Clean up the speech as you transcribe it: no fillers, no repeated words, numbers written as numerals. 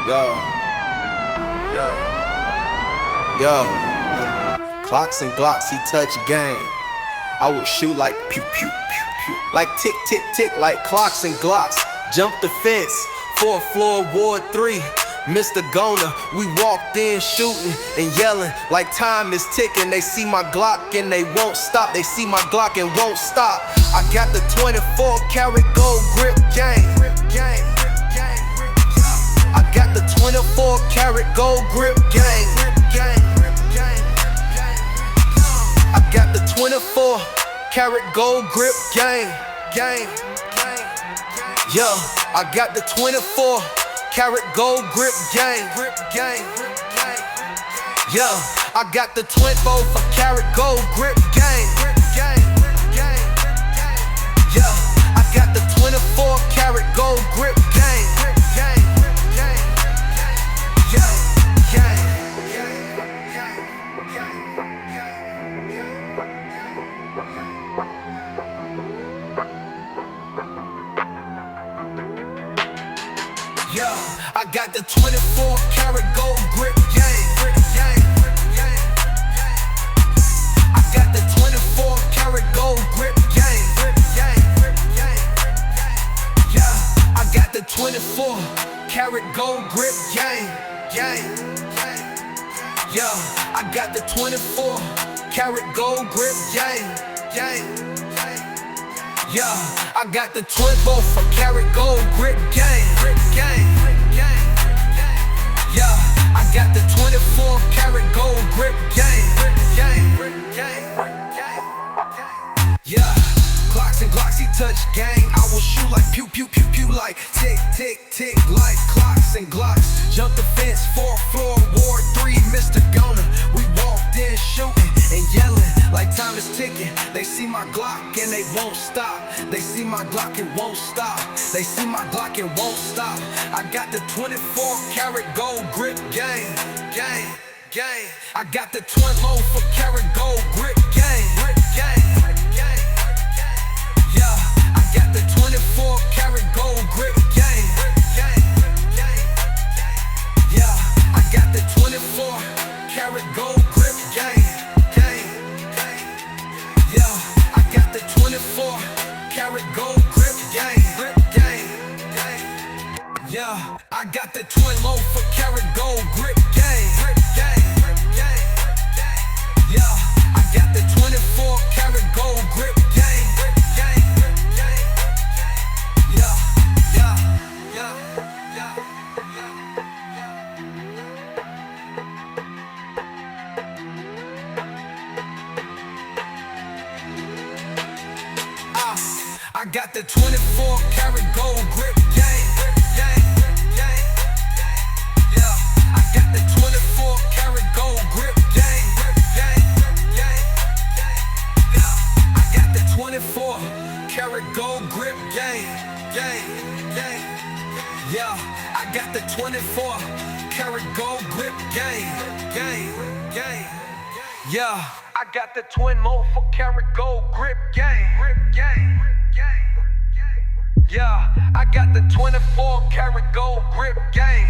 Yo, yo, yo. Clocks and Glocks, he touch game. I would shoot like pew pew pew pew, like tick tick tick, like clocks and Glocks. Jump the fence, 4th floor, Ward 3. Mr. Goner, we walked in shooting and yelling like time is ticking. They see my Glock and they won't stop. They see my Glock and won't stop. I got the 24 karat gold grip gang. I got the 24 karat gold grip gang. I got the 24 karat gold grip gang. Yo, I got the 24 karat gold grip gang. Yo, I got the 24 karat gold grip gang. Yo, I got the 24 karat gold grip gang. Yo, I got the 24 karat gold grip gang. I got the 24 karat gold grip gang. Yeah, I got the 24 karat gold grip gang. Yeah, I got the 24 karat gold grip gang. Yeah, I got the 24 karat gold grip gang. Yeah, I got the 24 karat gold grip gang. Yeah, clocks and Glocks, he touch gang. I will shoot like pew pew pew pew, like tick tick tick, like clocks and Glocks. Jump the fence, 4th floor, Ward 3, Mr. Goner. We walked in shooting and yelling like time is ticking. They see my Glock and they won't stop. They see my Glock and won't stop. They see my Glock and won't stop. I got the 24 karat gold grip gang. I got the 24 karat gold grip gang. Yeah, I got the 24 karat gold grip gang. Yeah, I got the 24 karat gold grip gang. Yeah, I got the 24 karat gold grip gang. Yeah, I got the 24 karat gold grip gang. Yeah, I got the 24 karat gold grip gang. I got the 24 karat gold grip gang. Yeah, I got the 24 karat gold grip gang. Yeah, I got the 24 karat gold grip gang. Yeah, I got the 24 karat gold grip gang. Yeah, I got the 24 karat gold grip gang. Yeah, I got the 24 karat gold grip gang.